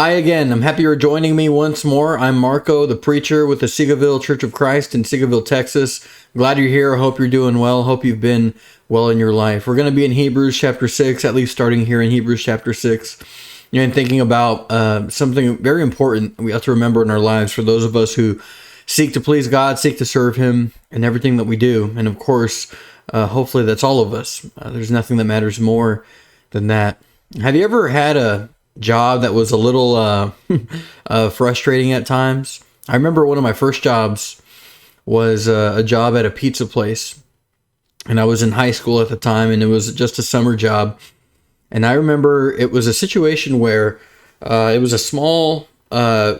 Hi again. I'm happy you're joining me once more. I'm Marco, the preacher with the Seagoville Church of Christ in Seagoville, Texas. Glad you're here. I hope you're doing well. Hope you've been well in your life. We're going to be in Hebrews chapter 6, at least starting here in Hebrews chapter 6, and thinking about something very important we have to remember in our lives for those of us who seek to please God, seek to serve Him in everything that we do. And of course, hopefully that's all of us. There's nothing that matters more than that. Have you ever had a job that was a little frustrating at times? I remember one of my first jobs was a job at a pizza place, and I was in high school at the time, and it was just a summer job. And I remember it was a situation where it was a small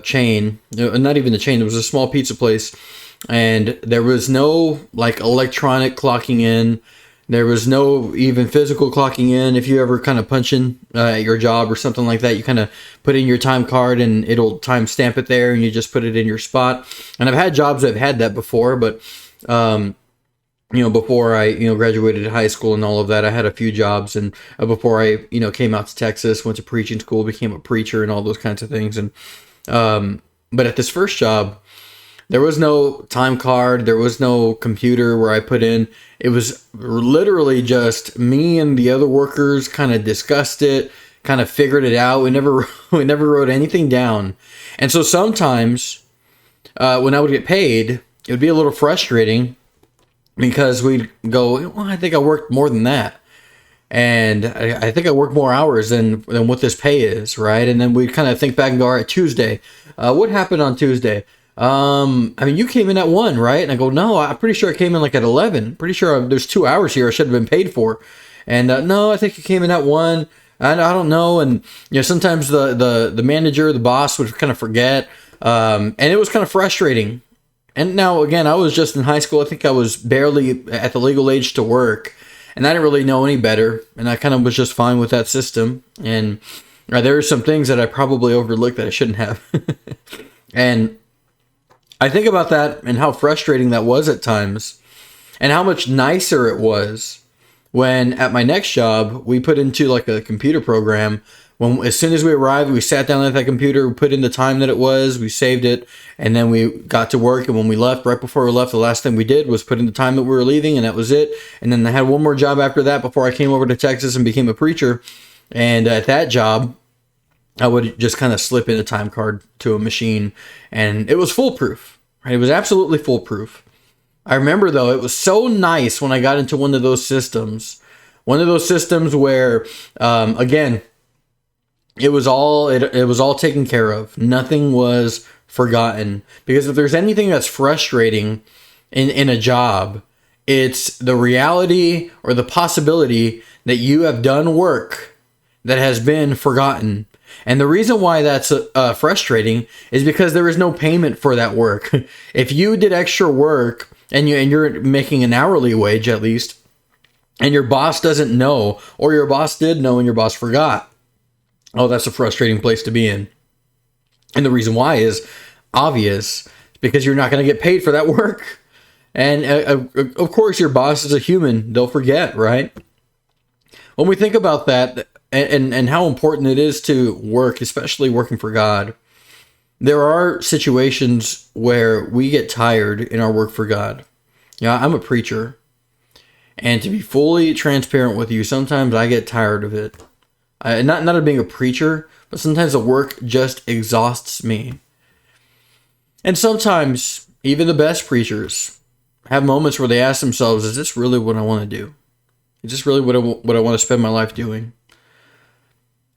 chain, not even a chain, it was a small pizza place, and there was no like electronic clocking in. There was no even physical clocking in. If you ever kind of punch in at your job or something like that, you kind of put in your time card and it'll time stamp it there and you just put it in your spot. And I've had jobs that have had that before, but, before I, graduated high school and all of that, I had a few jobs. And before I, came out to Texas, went to preaching school, became a preacher and all those kinds of things. And, but at this first job, there was no time card. There was no computer where I put in. It was literally just me and the other workers kind of discussed it, kind of figured it out. We never wrote anything down. And so sometimes when I would get paid, it would be a little frustrating because we'd go, well, I think I worked more than that. And I think I worked more hours than what this pay is, right? And then we'd kind of think back and go, all right, Tuesday. What happened on Tuesday? You came in at 1, right? And I go, no, I'm pretty sure I came in like at 11. Pretty sure there's 2 hours here I should have been paid for. And no, I think you came in at 1. I don't know. And sometimes the manager, the boss would kind of forget. And it was kind of frustrating. And now again, I was just in high school. I think I was barely at the legal age to work, and I didn't really know any better. And I kind of was just fine with that system. And there were some things that I probably overlooked that I shouldn't have. And I think about that and how frustrating that was at times, and how much nicer it was when at my next job, we put into like a computer program. As soon as we arrived, we sat down at that computer, we put in the time that it was, we saved it, and then we got to work. And when we left, right before we left, the last thing we did was put in the time that we were leaving, and that was it. And then I had one more job after that before I came over to Texas and became a preacher. And at that job, I would just kind of slip in a time card to a machine, and it was foolproof. Right? It was absolutely foolproof. I remember though, it was so nice when I got into one of those systems where, again, it was all taken care of. Nothing was forgotten, because if there's anything that's frustrating in a job, it's the reality or the possibility that you have done work that has been forgotten. And the reason why that's frustrating is because there is no payment for that work. If you did extra work and you're making an hourly wage at least, and your boss doesn't know, or your boss did know and your boss forgot, oh, that's a frustrating place to be in. And the reason why is obvious, because you're not going to get paid for that work. And of course, your boss is a human. They'll forget, right? When we think about that, and how important it is to work, especially working for God, there are situations where we get tired in our work for God. I'm a preacher, and to be fully transparent with you, sometimes I get tired of it. Not of being a preacher, but sometimes the work just exhausts me. And sometimes even the best preachers have moments where they ask themselves, is this really what I want to do? Is this really what I want to spend my life doing?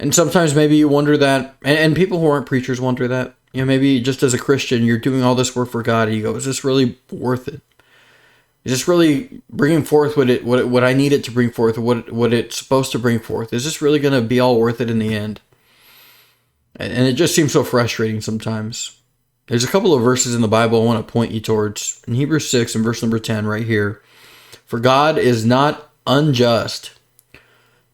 And sometimes maybe you wonder that, and people who aren't preachers wonder that. Maybe just as a Christian, you're doing all this work for God, and you go, is this really worth it? Is this really bringing forth what I need it to bring forth, what it's supposed to bring forth? Is this really going to be all worth it in the end? And it just seems so frustrating sometimes. There's a couple of verses in the Bible I want to point you towards. In Hebrews 6 and verse number 10 right here. For God is not unjust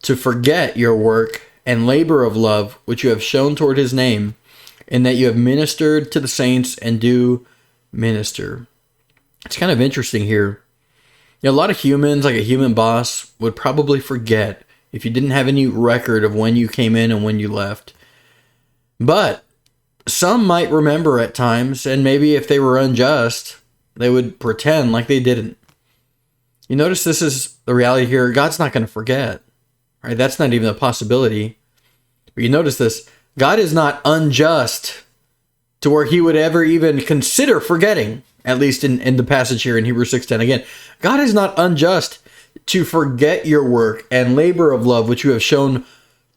to forget your work and labor of love, which you have shown toward His name, in that you have ministered to the saints and do minister. It's kind of interesting here. A lot of humans, like a human boss, would probably forget if you didn't have any record of when you came in and when you left. But some might remember at times, and maybe if they were unjust, they would pretend like they didn't. You notice this is the reality here. God's not going to forget, right? That's not even a possibility. But you notice this. God is not unjust to where he would ever even consider forgetting, at least in the passage here in Hebrews 6:10. Again, God is not unjust to forget your work and labor of love, which you have shown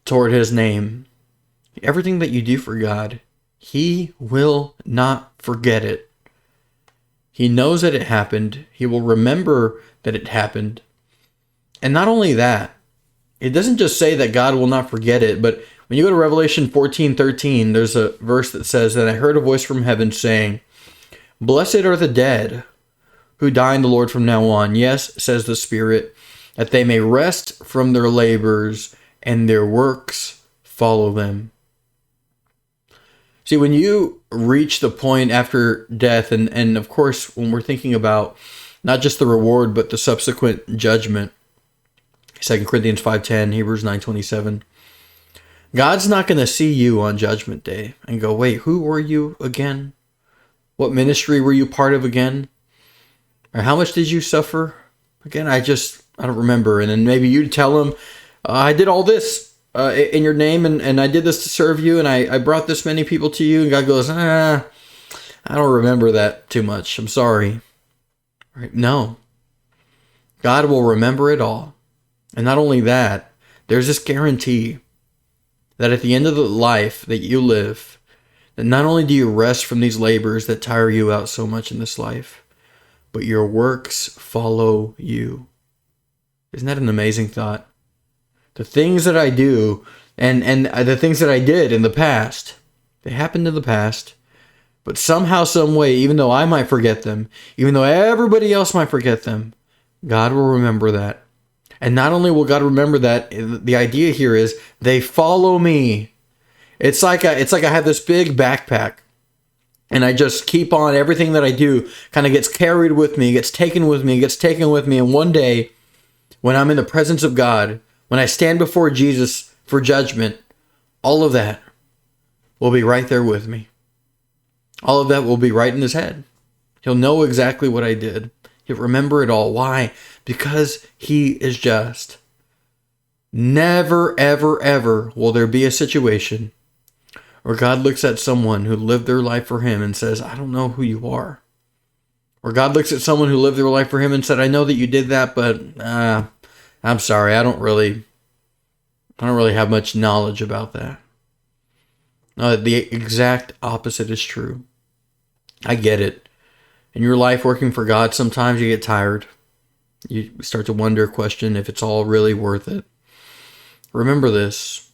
toward his name. Everything that you do for God, he will not forget it. He knows that it happened. He will remember that it happened. And not only that, it doesn't just say that God will not forget it, but when you go to Revelation 14:13, there's a verse that says, "And I heard a voice from heaven saying, Blessed are the dead who die in the Lord from now on. Yes, says the Spirit, that they may rest from their labors and their works follow them." See, when you reach the point after death, and of course, when we're thinking about not just the reward, but the subsequent judgment, 2 Corinthians 5:10, Hebrews 9:27, God's not going to see you on Judgment Day and go, wait, who were you again? What ministry were you part of again? Or how much did you suffer? Again, I don't remember. And then maybe you'd tell him, I did all this in your name, and I did this to serve you, and I brought this many people to you. And God goes, I don't remember that too much. I'm sorry. Right? No. God will remember it all. And not only that, there's this guarantee that at the end of the life that you live, that not only do you rest from these labors that tire you out so much in this life, but your works follow you. Isn't that an amazing thought? The things that I do and the things that I did in the past, they happened in the past, but somehow, some way, even though I might forget them, even though everybody else might forget them, God will remember that. And not only will God remember that, the idea here is they follow me. It's like I have this big backpack, and I just keep on everything that I do kind of gets carried with me, gets taken with me, and one day when I'm in the presence of God, when I stand before Jesus for judgment, all of that will be right there with me. All of that will be right in his head. He'll know exactly what I did. He'll remember it all. Why? Because he is just. Never, ever, ever will there be a situation where God looks at someone who lived their life for him and says, I don't know who you are. Or God looks at someone who lived their life for him and said, I know that you did that, but I'm sorry, I don't really have much knowledge about that. No, the exact opposite is true. I get it. In your life working for God, sometimes you get tired. You start to wonder, question if it's all really worth it. Remember this.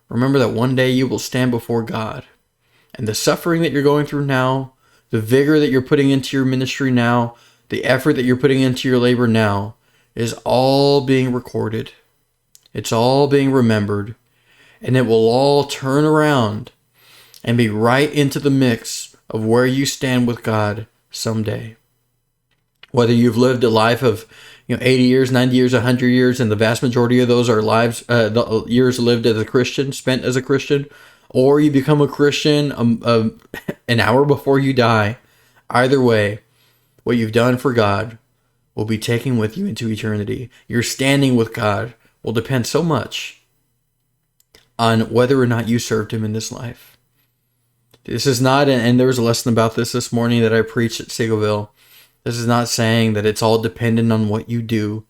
Remember that one day you will stand before God. And the suffering that you're going through now, the vigor that you're putting into your ministry now, the effort that you're putting into your labor now, is all being recorded. It's all being remembered. And it will all turn around and be right into the mix of where you stand with God someday. Whether you've lived a life of 80 years, 90 years, 100 years, and the vast majority of those are lives, the years lived as a Christian, spent as a Christian, or you become a Christian an hour before you die. Either way, what you've done for God will be taken with you into eternity. Your standing with God will depend so much on whether or not you served him in this life. This is not, and there was a lesson about this morning that I preached at Seagoville. This is not saying that it's all dependent on what you do.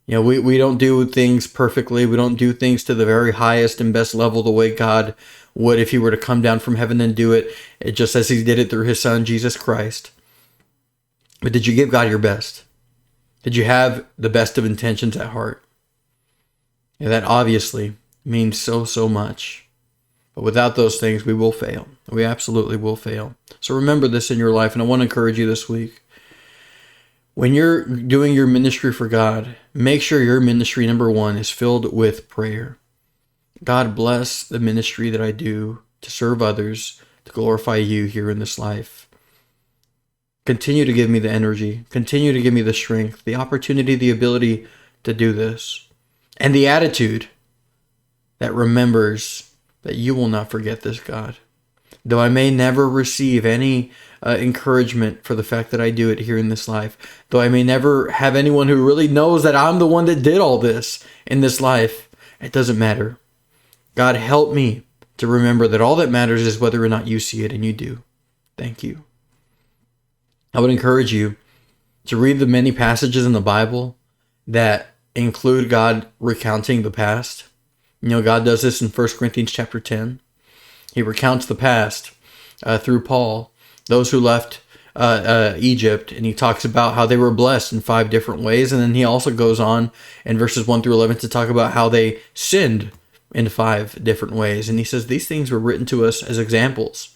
We don't do things perfectly. We don't do things to the very highest and best level the way God would if he were to come down from heaven and do it, just as he did it through his son, Jesus Christ. But did you give God your best? Did you have the best of intentions at heart? That obviously means so much. But without those things, we will fail. We absolutely will fail. So remember this in your life, and I want to encourage you this week. When you're doing your ministry for God, make sure your ministry, number one, is filled with prayer. God bless the ministry that I do to serve others, to glorify you here in this life. Continue to give me the energy. Continue to give me the strength, the opportunity, the ability to do this. And the attitude that remembers that you will not forget this, God. Though I may never receive any encouragement for the fact that I do it here in this life, though I may never have anyone who really knows that I'm the one that did all this in this life, it doesn't matter. God, help me to remember that all that matters is whether or not you see it, and you do. Thank you. I would encourage you to read the many passages in the Bible that include God recounting the past. You know, God does this in 1 Corinthians chapter 10. He recounts the past through Paul, those who left Egypt, and he talks about how they were blessed in 5 different ways. And then he also goes on in verses 1 through 11 to talk about how they sinned in 5 different ways. And he says these things were written to us as examples.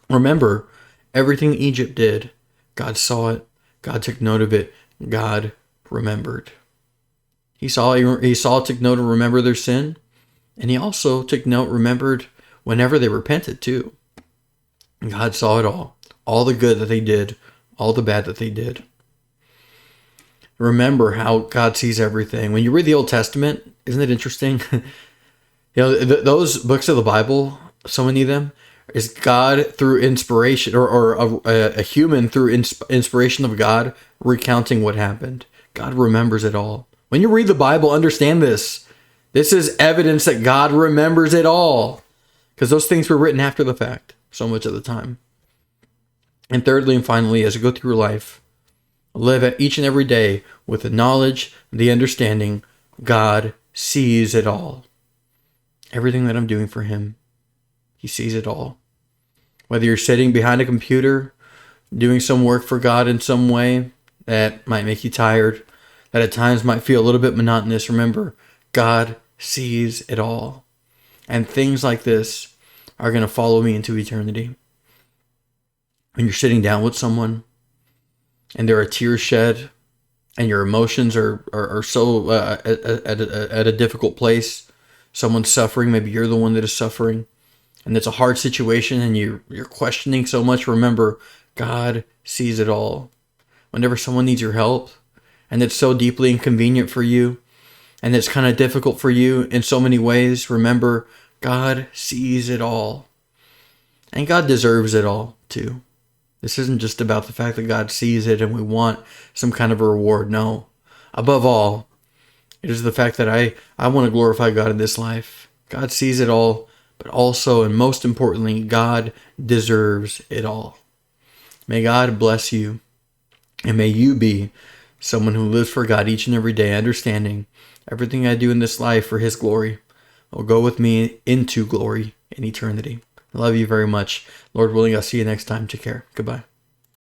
Remember, everything Egypt did, God saw it, God took note of it, God remembered. He took note and remember their sin, and he also took note, remembered whenever they repented too. And God saw it all the good that they did, all the bad that they did. Remember how God sees everything. When you read the Old Testament, isn't it interesting? Those books of the Bible, so many of them, is God through inspiration, or a human through inspiration of God recounting what happened. God remembers it all. When you read the Bible, understand this. This is evidence that God remembers it all. Because those things were written after the fact, so much of the time. And thirdly and finally, as you go through your life, live each and every day with the knowledge, the understanding, God sees it all. Everything that I'm doing for him, he sees it all. Whether you're sitting behind a computer, doing some work for God in some way that might make you tired, that at times might feel a little bit monotonous, remember, God sees it all. And things like this are going to follow me into eternity. When you're sitting down with someone and there are tears shed and your emotions are so at a difficult place, someone's suffering, maybe you're the one that is suffering, and it's a hard situation and you're questioning so much, remember, God sees it all. Whenever someone needs your help and it's so deeply inconvenient for you and it's kind of difficult for you in so many ways, remember, God sees it all. And God deserves it all too. This isn't just about the fact that God sees it and we want some kind of a reward. No. Above all, it is the fact that I want to glorify God in this life. God sees it all, but also, and most importantly, God deserves it all. May God bless you, and may you be someone who lives for God each and every day, understanding everything I do in this life for his glory will go with me into glory in eternity. I love you very much. Lord willing, I'll see you next time. Take care. Goodbye.